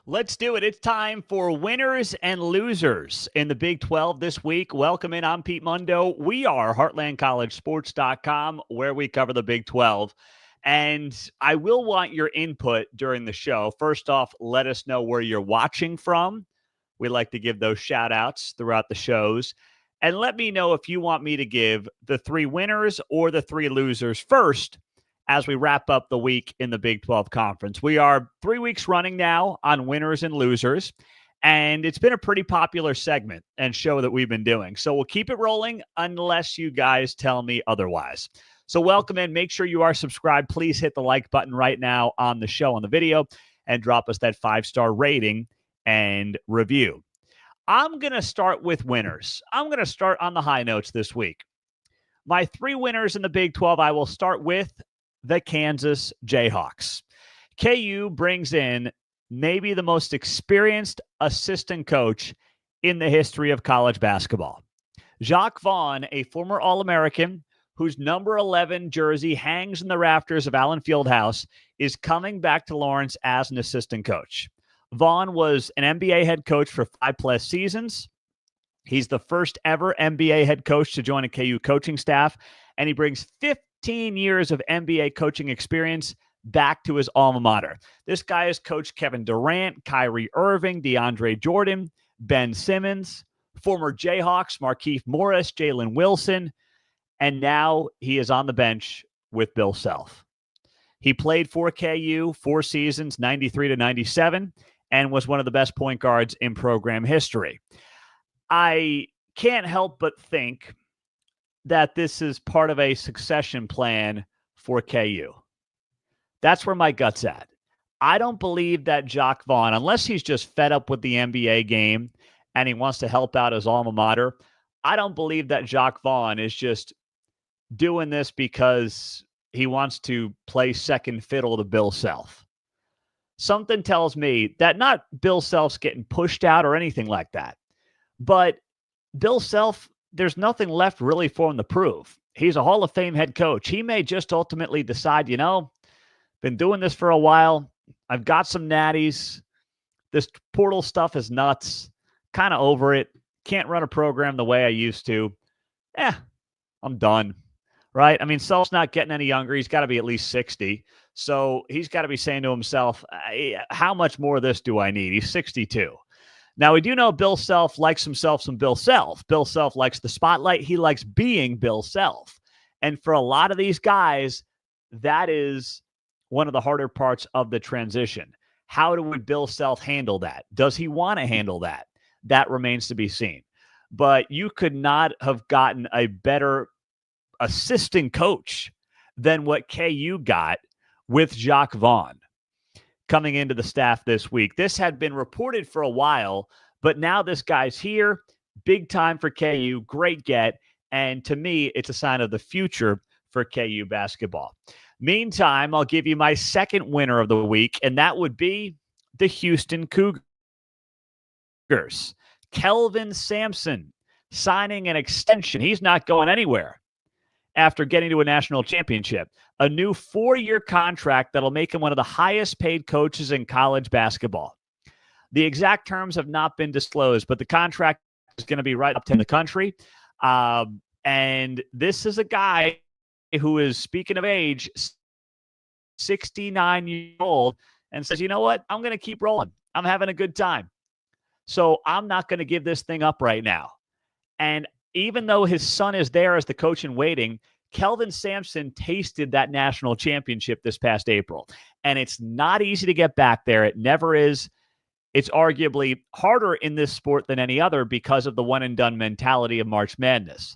Let's do it. It's time for winners and losers in the Big 12 this week. Welcome in. I'm Pete Mundo. We are HeartlandCollegeSports.com, where we cover the Big 12. And I will want your input during the show. First off, let us know where you're watching from. We like to give those shout outs throughout the shows. And let me know if you want me to give the three winners or the three losers first as we wrap up the week in the Big 12 Conference. We are 3 weeks running now on winners and losers, and it's been a pretty popular segment and show that we've been doing. So we'll keep it rolling unless you guys tell me otherwise. So welcome in. Make sure you are subscribed. Please hit the like button right now on the show, on the video, and drop us that 5-star rating and review. I'm going to start with winners. I'm going to start on the high notes this week. My three winners in the Big 12, I will start with the Kansas Jayhawks. KU brings in maybe the most experienced assistant coach in the history of college basketball. Jacques Vaughn, a former All-American whose number 11 jersey hangs in the rafters of Allen Fieldhouse, is coming back to Lawrence as an assistant coach. Vaughn was an NBA head coach for 5+ seasons. He's the first ever NBA head coach to join a KU coaching staff, and he brings 15 years of NBA coaching experience back to his alma mater. This guy has coached Kevin Durant, Kyrie Irving, DeAndre Jordan, Ben Simmons, former Jayhawks, Markieff Morris, Jalen Wilson, and now he is on the bench with Bill Self. He played for KU 4 seasons, 93 to 97, and was one of the best point guards in program history. I can't help but think that this is part of a succession plan for KU. That's where my gut's at. I don't believe that Jacques Vaughn, unless he's just fed up with the NBA game and he wants to help out his alma mater, I don't believe that Jacques Vaughn is just doing this because he wants to play second fiddle to Bill Self. Something tells me that not Bill Self's getting pushed out or anything like that, but Bill Self, there's nothing left really for him to prove. He's a Hall of Fame head coach. He may just ultimately decide, been doing this for a while. I've got some natties. This portal stuff is nuts. Kind of over it. Can't run a program the way I used to. I'm done. Right? I mean, Self's not getting any younger. He's got to be at least 60. So he's got to be saying to himself, how much more of this do I need? He's 62. Now, we do know Bill Self likes himself some Bill Self. Bill Self likes the spotlight. He likes being Bill Self. And for a lot of these guys, that is one of the harder parts of the transition. How would Bill Self handle that? Does he want to handle that? That remains to be seen. But you could not have gotten a better assistant coach than what KU got with Jacques Vaughn coming into the staff this week. This had been reported for a while, but now this guy's here. Big time for KU. Great get. And to me, it's a sign of the future for KU basketball. Meantime, I'll give you my second winner of the week, and that would be the Houston Cougars. Kelvin Sampson signing an extension. He's not going anywhere after getting to a national championship. A new 4-year contract that'll make him one of the highest paid coaches in college basketball. The exact terms have not been disclosed, but the contract is going to be right up in the country. And this is a guy who is, speaking of age, 69 years old, and says, you know what? I'm going to keep rolling. I'm having a good time. So I'm not going to give this thing up right now. And even though his son is there as the coach in waiting, Kelvin Sampson tasted that national championship this past April. And it's not easy to get back there. It never is. It's arguably harder in this sport than any other because of the one-and-done mentality of March Madness.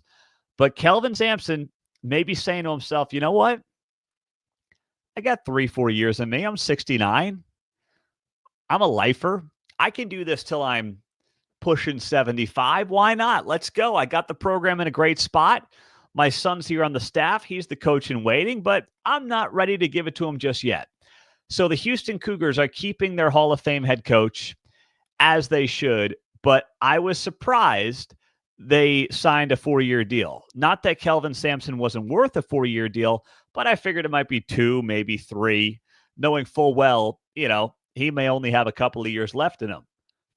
But Kelvin Sampson may be saying to himself, you know what? I got 3-4 years in me. I'm 69. I'm a lifer. I can do this till I'm pushing 75. Why not? Let's go. I got the program in a great spot. My son's here on the staff. He's the coach in waiting, but I'm not ready to give it to him just yet. So the Houston Cougars are keeping their Hall of Fame head coach, as they should, but I was surprised they signed a 4-year deal. Not that Kelvin Sampson wasn't worth a 4-year deal, but I figured it might be 2, maybe 3, knowing full well, he may only have a couple of years left in him.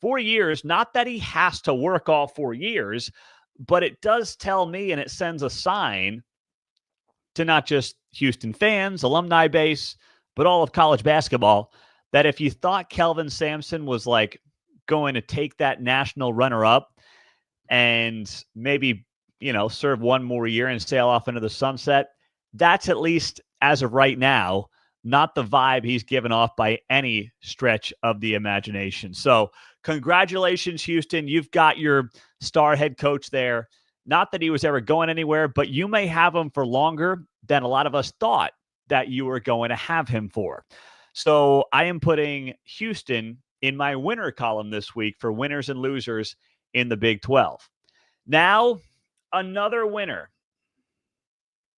4 years, not that he has to work all 4 years, but it does tell me, and it sends a sign to not just Houston fans, alumni base, but all of college basketball, that if you thought Kelvin Sampson was like going to take that national runner-up and maybe, serve one more year and sail off into the sunset, that's at least, as of right now, not the vibe he's given off by any stretch of the imagination. So congratulations, Houston. You've got your star head coach there. Not that he was ever going anywhere, but you may have him for longer than a lot of us thought that you were going to have him for. So I am putting Houston in my winner column this week for winners and losers in the Big 12. Now, another winner.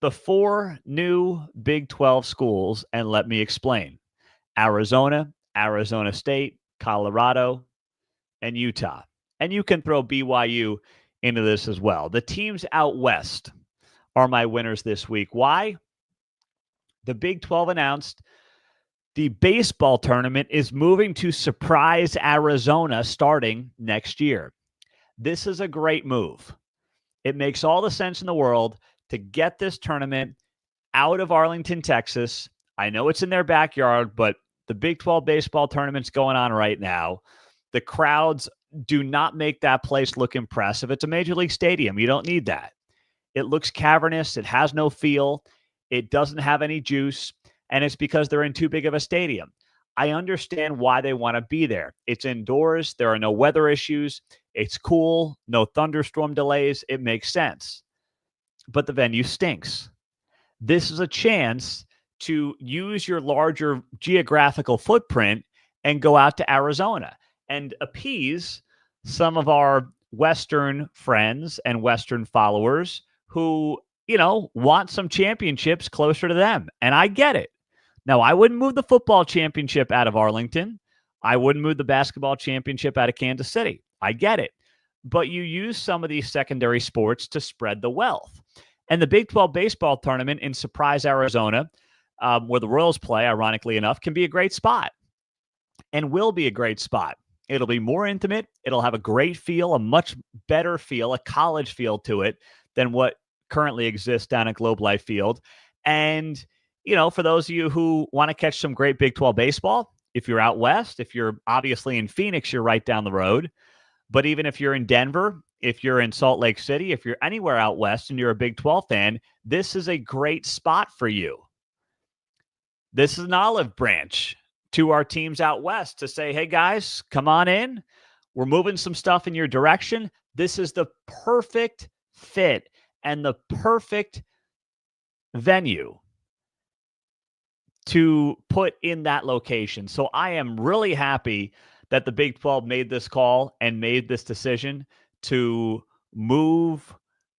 The 4 new Big 12 schools, and let me explain. Arizona, Arizona State, Colorado, and Utah. And you can throw BYU into this as well. The teams out west are my winners this week. Why? The Big 12 announced the baseball tournament is moving to Surprise, Arizona starting next year. This is a great move. It makes all the sense in the world to get this tournament out of Arlington, Texas. I know it's in their backyard, but the Big 12 baseball tournament's going on right now. The crowds do not make that place look impressive. It's a Major League Stadium. You don't need that. It looks cavernous. It has no feel. It doesn't have any juice. And it's because they're in too big of a stadium. I understand why they want to be there. It's indoors. There are no weather issues. It's cool. No thunderstorm delays. It makes sense. But the venue stinks. This is a chance to use your larger geographical footprint and go out to Arizona and appease some of our Western friends and Western followers who, want some championships closer to them. And I get it. Now, I wouldn't move the football championship out of Arlington. I wouldn't move the basketball championship out of Kansas City. I get it. But you use some of these secondary sports to spread the wealth. And the Big 12 baseball tournament in Surprise, Arizona, where the Royals play, ironically enough, can be a great spot and will be a great spot. It'll be more intimate. It'll have a great feel, a much better feel, a college feel to it than what currently exists down at Globe Life Field. And, for those of you who want to catch some great Big 12 baseball, if you're out west, if you're obviously in Phoenix, you're right down the road. But even if you're in Denver, if you're in Salt Lake City, if you're anywhere out west and you're a Big 12 fan, this is a great spot for you. This is an olive branch to our teams out west to say, hey, guys, come on in. We're moving some stuff in your direction. This is the perfect fit and the perfect venue to put in that location. So I am really happy that the Big 12 made this call and made this decision to move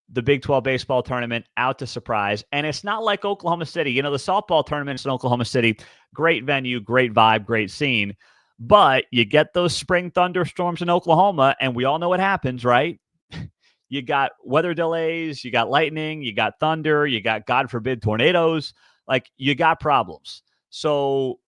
the Big 12 baseball tournament out to Surprise. And it's not like Oklahoma City. The softball tournaments in Oklahoma City, great venue, great vibe, great scene. But you get those spring thunderstorms in Oklahoma, and we all know what happens, right? You got weather delays, you got lightning, you got thunder, you got, God forbid, tornadoes. Like, you got problems. So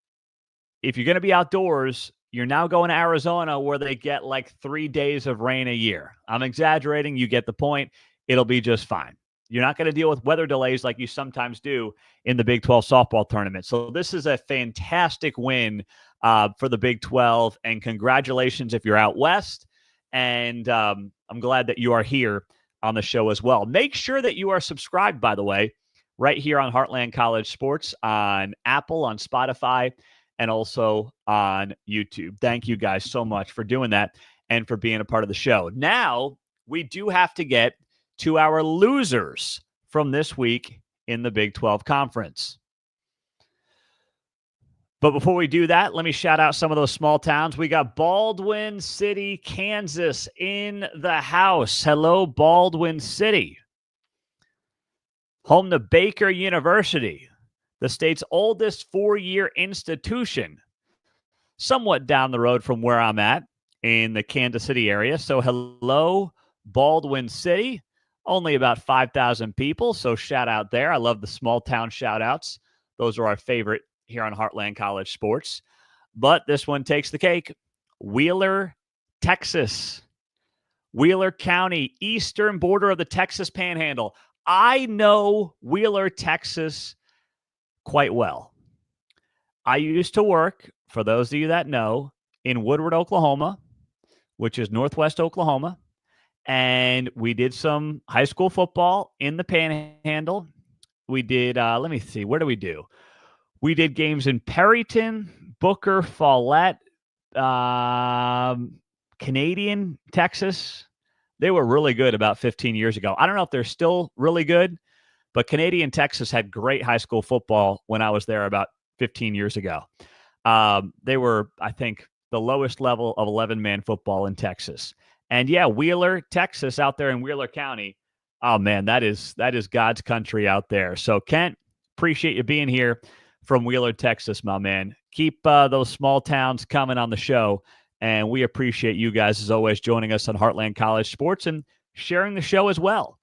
if you're going to be outdoors, you're now going to Arizona where they get like 3 days of rain a year. I'm exaggerating. You get the point. It'll be just fine. You're not going to deal with weather delays like you sometimes do in the Big 12 softball tournament. So this is a fantastic win for the Big 12. And congratulations if you're out west. And I'm glad that you are here on the show as well. Make sure that you are subscribed, by the way, right here on Heartland College Sports, on Apple, on Spotify, and also on YouTube. Thank you guys so much for doing that and for being a part of the show. Now, we do have to get to our losers from this week in the Big 12 Conference. But before we do that, let me shout out some of those small towns. We got Baldwin City, Kansas in the house. Hello, Baldwin City. Home to Baker University, the state's oldest 4-year institution, somewhat down the road from where I'm at in the Kansas City area. So hello, Baldwin City. Only about 5,000 people, so shout out there. I love the small town shout outs. Those are our favorite here on Heartland College Sports. But this one takes the cake. Wheeler, Texas. Wheeler County, eastern border of the Texas Panhandle. I know Wheeler, Texas quite well. I used to work, for those of you that know, in Woodward, Oklahoma, which is northwest Oklahoma. And we did some high school football in the Panhandle. We did, let me see, where do we do? We did games in Perryton, Booker, Follette, Canadian, Texas. They were really good about 15 years ago. I don't know if they're still really good, but Canadian, Texas had great high school football when I was there about 15 years ago. They were, I think, the lowest level of 11-man football in Texas. And yeah, Wheeler, Texas, out there in Wheeler County. Oh man, that is God's country out there. So Kent, appreciate you being here from Wheeler, Texas, my man. Keep those small towns coming on the show. And we appreciate you guys, as always, joining us on Heartland College Sports and sharing the show as well.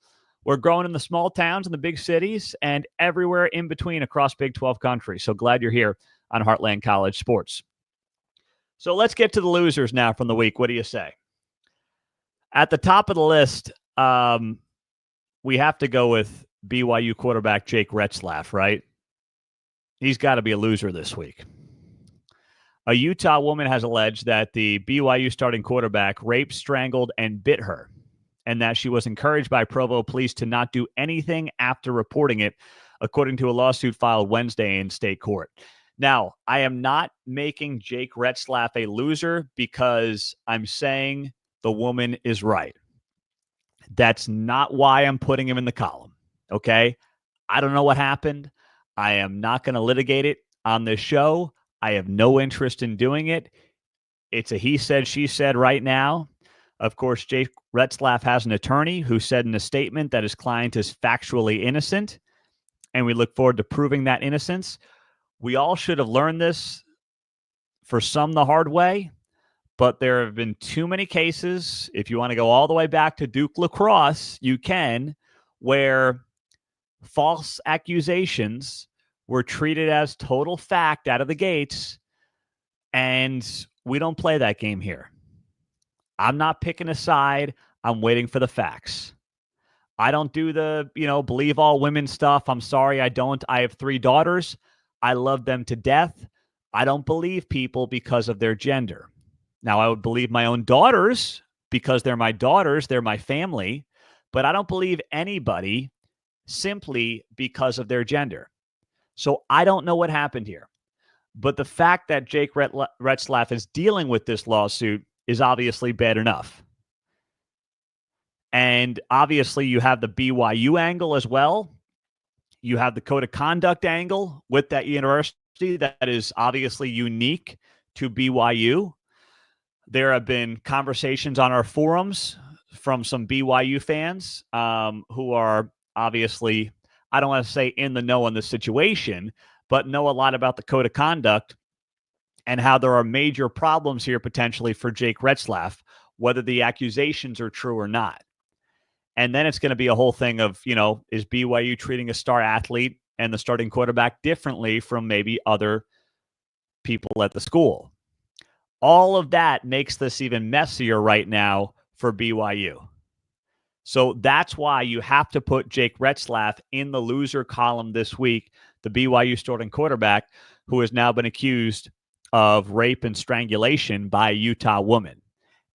We're growing in the small towns and the big cities and everywhere in between across Big 12 country. So glad you're here on Heartland College Sports. So let's get to the losers now from the week. What do you say? At the top of the list, we have to go with BYU quarterback Jake Retzlaff, right? He's got to be a loser this week. A Utah woman has alleged that the BYU starting quarterback raped, strangled, and bit her, and that she was encouraged by Provo police to not do anything after reporting it, according to a lawsuit filed Wednesday in state court. Now, I am not making Jake Retzlaff a loser because I'm saying the woman is right. That's not why I'm putting him in the column, okay? I don't know what happened. I am not going to litigate it on this show. I have no interest in doing it. It's a he said, she said right now. Of course, Jake Retzlaff has an attorney who said in a statement that his client is factually innocent, and we look forward to proving that innocence. We all should have learned this, for some the hard way, but there have been too many cases, if you want to go all the way back to Duke lacrosse, you can, where false accusations were treated as total fact out of the gates, and we don't play that game here. I'm not picking a side. I'm waiting for the facts. I don't do the, believe all women stuff. I'm sorry, I don't. I have 3 daughters. I love them to death. I don't believe people because of their gender. Now, I would believe my own daughters because they're my daughters. They're my family. But I don't believe anybody simply because of their gender. So I don't know what happened here. But the fact that Jake Retzlaff is dealing with this lawsuit is obviously bad enough. And obviously you have the BYU angle as well. You have the code of conduct angle with that university that is obviously unique to BYU. There have been conversations on our forums from some BYU fans who are obviously, I don't want to say in the know on the situation, but know a lot about the code of conduct and how there are major problems here potentially for Jake Retzlaff, whether the accusations are true or not. And then it's going to be a whole thing of, is BYU treating a star athlete and the starting quarterback differently from maybe other people at the school? All of that makes this even messier right now for BYU. So that's why you have to put Jake Retzlaff in the loser column this week, the BYU starting quarterback who has now been accused of rape and strangulation by a Utah woman.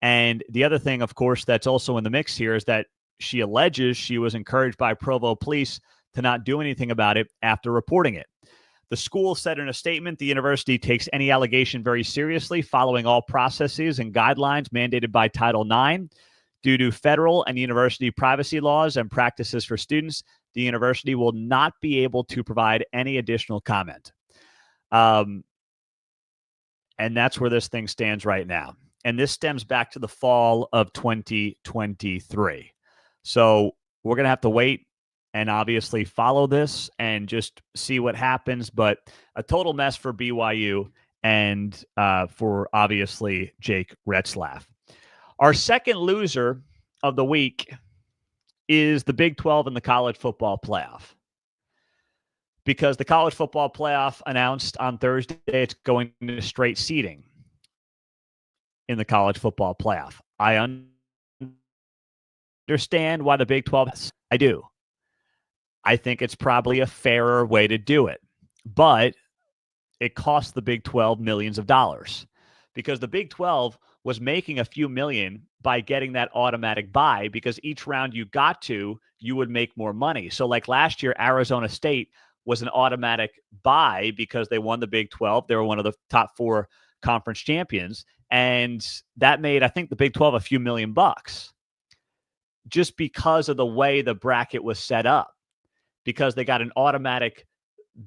And the other thing, of course, that's also in the mix here is that she alleges she was encouraged by Provo police to not do anything about it after reporting it. The school said in a statement, the university takes any allegation very seriously, following all processes and guidelines mandated by Title IX. Due to federal and university privacy laws and practices for students, the university will not be able to provide any additional comment. And that's where this thing stands right now. And this stems back to the fall of 2023. So we're going to have to wait and obviously follow this and just see what happens. But a total mess for BYU and for obviously Jake Retzlaff. Our second loser of the week is the Big 12 and the college football playoff. because the college football playoff announced on Thursday it's going to straight seeding in the college football playoff. I understand why the Big 12 has. I do. I think it's probably a fairer way to do it. But it cost the Big 12 millions of dollars because the Big 12 was making a few million by getting that automatic bye because each round you got to, you would make more money. So like last year, Arizona State was an automatic bye because they won the Big 12. They were one of the top 4 conference champions. And that made, I think, the Big 12 a few million bucks just because of the way the bracket was set up, because they got an automatic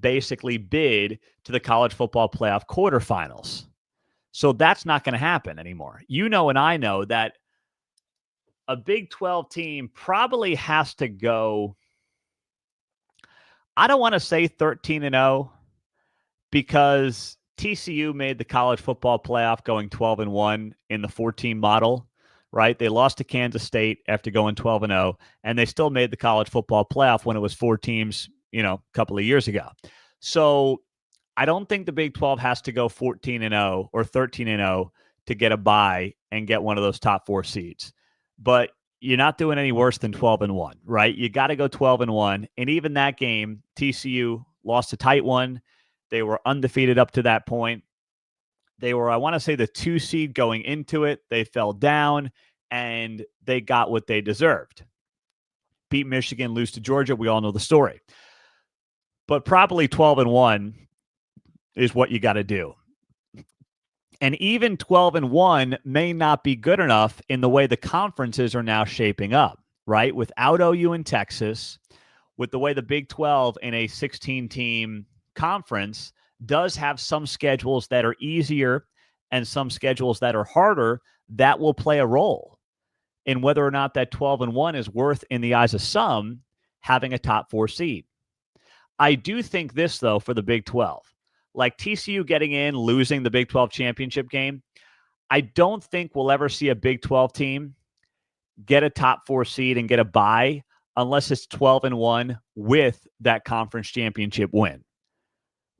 basically bid to the college football playoff quarterfinals. So that's not going to happen anymore. You know, and I know that a Big 12 team probably has to go, I don't want to say 13-0 because TCU made the college football playoff going 12-1 in the 14 model, right? They lost to Kansas State after going 12-0, and they still made the college football playoff when it was 4 teams, a couple of years ago. So I don't think the Big 12 has to go 14-0 or 13-0 to get a bye and get one of those top 4 seeds. But you're not doing any worse than 12-1, right? You got to go 12-1. And even that game, TCU lost a tight one. They were undefeated up to that point. They were, I want to say, the 2 seed going into it. They fell down, and they got what they deserved. Beat Michigan, lose to Georgia. We all know the story. But probably 12-1 is what you got to do. And even 12-1 may not be good enough in the way the conferences are now shaping up, right? Without OU and Texas, with the way the Big 12 in a 16-team conference does have some schedules that are easier and some schedules that are harder, that will play a role in whether or not that 12-1 is worth, in the eyes of some, having a top 4 seed. I do think this, though, for the Big 12. Like TCU getting in, losing the Big 12 championship game, I don't think we'll ever see a Big 12 team get a top 4 seed and get a bye unless it's 12-1 with that conference championship win.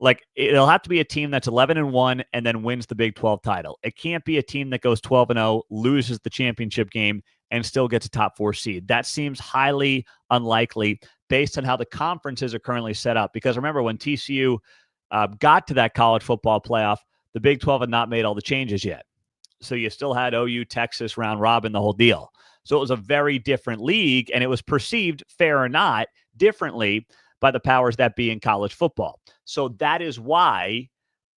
Like, it'll have to be a team that's 11-1 and then wins the Big 12 title. It can't be a team that goes 12-0, loses the championship game, and still gets a top 4 seed. That seems highly unlikely based on how the conferences are currently set up. Because remember, when TCU got to that college football playoff, the Big 12 had not made all the changes yet. So you still had OU, Texas, round robin, the whole deal. So it was a very different league, and it was perceived, fair or not, differently by the powers that be in college football. So that is why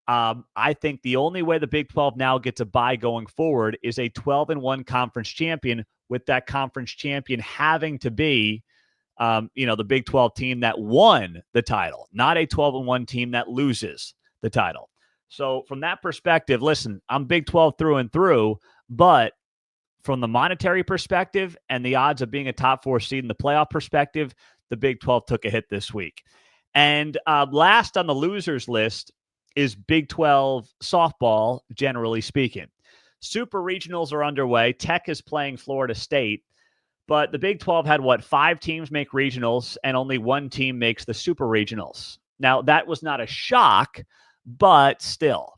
I think the only way the Big 12 now gets a bye going forward is a 12-1 conference champion, with that conference champion having to be the Big 12 team that won the title, not a 12-1 team that loses the title. So from that perspective, listen, I'm Big 12 through and through, but from the monetary perspective and the odds of being a top 4 seed in the playoff perspective, the Big 12 took a hit this week. And last on the losers list is Big 12 softball, generally speaking. Super regionals are underway. Tech is playing Florida State. But the Big 12 had, 5 teams make regionals, and only 1 team makes the super regionals. Now, that was not a shock, but still.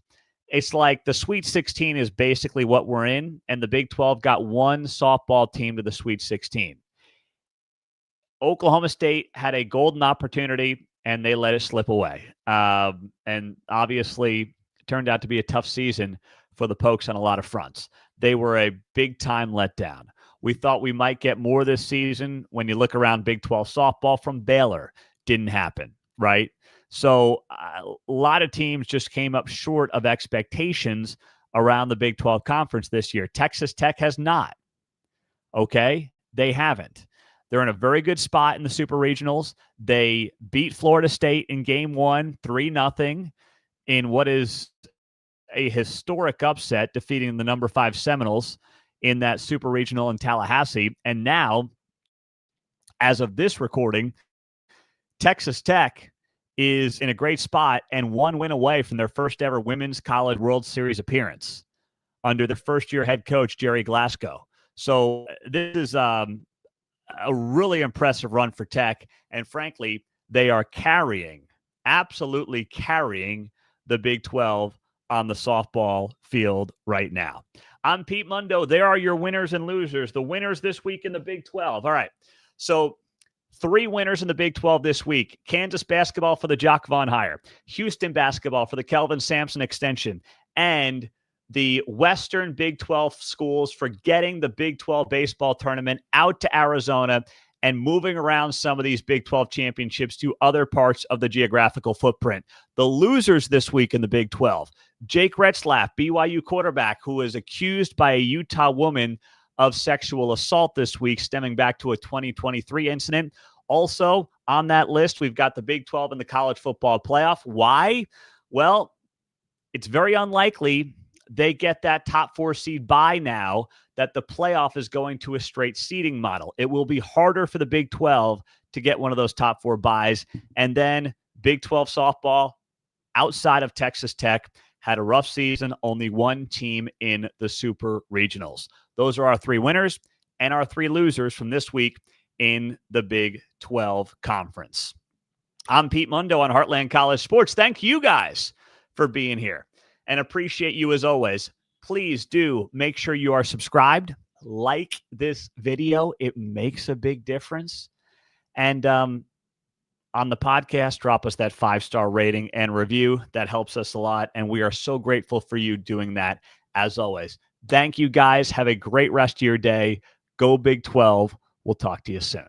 It's like the Sweet 16 is basically what we're in, and the Big 12 got 1 softball team to the Sweet 16. Oklahoma State had a golden opportunity, and they let it slip away. And obviously, it turned out to be a tough season for the Pokes on a lot of fronts. They were a big-time letdown. We thought we might get more this season. When you look around Big 12 softball from Baylor, didn't happen, right? So a lot of teams just came up short of expectations around the Big 12 conference this year. Texas Tech has not, okay? They haven't. They're in a very good spot in the super regionals. They beat Florida State in game 1, 3-0, in what is a historic upset, defeating the number 5 Seminoles in that super regional in Tallahassee. And now, as of this recording, Texas Tech is in a great spot and 1 win away from their first ever Women's College World Series appearance under the first-year head coach, Jerry Glasgow. So this is a really impressive run for Tech. And frankly, they are carrying absolutely carrying the Big 12 on the softball field right now. I'm Pete Mundo. There are your winners and losers. The winners this week in the Big 12. All right. So 3 winners in the Big 12 this week. Kansas basketball for the Jock Von Hire. Houston basketball for the Kelvin Sampson extension. And the Western Big 12 schools for getting the Big 12 baseball tournament out to Arizona and moving around some of these Big 12 championships to other parts of the geographical footprint. The losers this week in the Big 12. Jake Retzlaff, BYU quarterback, who was accused by a Utah woman of sexual assault this week, stemming back to a 2023 incident. Also on that list, we've got the Big 12 and the college football playoff. Why? Well, it's very unlikely they get that top 4 seed bye now that the playoff is going to a straight seeding model. It will be harder for the Big 12 to get one of those top 4 byes. And then Big 12 softball outside of Texas Tech had a rough season, only 1 team in the Super Regionals. Those are our 3 winners and our 3 losers from this week in the Big 12 Conference. I'm Pete Mundo on Heartland College Sports. Thank you guys for being here and appreciate you as always. Please do make sure you are subscribed, like this video. It makes a big difference. And on the podcast, drop us that 5-star rating and review. That helps us a lot. And we are so grateful for you doing that as always. Thank you guys. Have a great rest of your day. Go Big 12. We'll talk to you soon.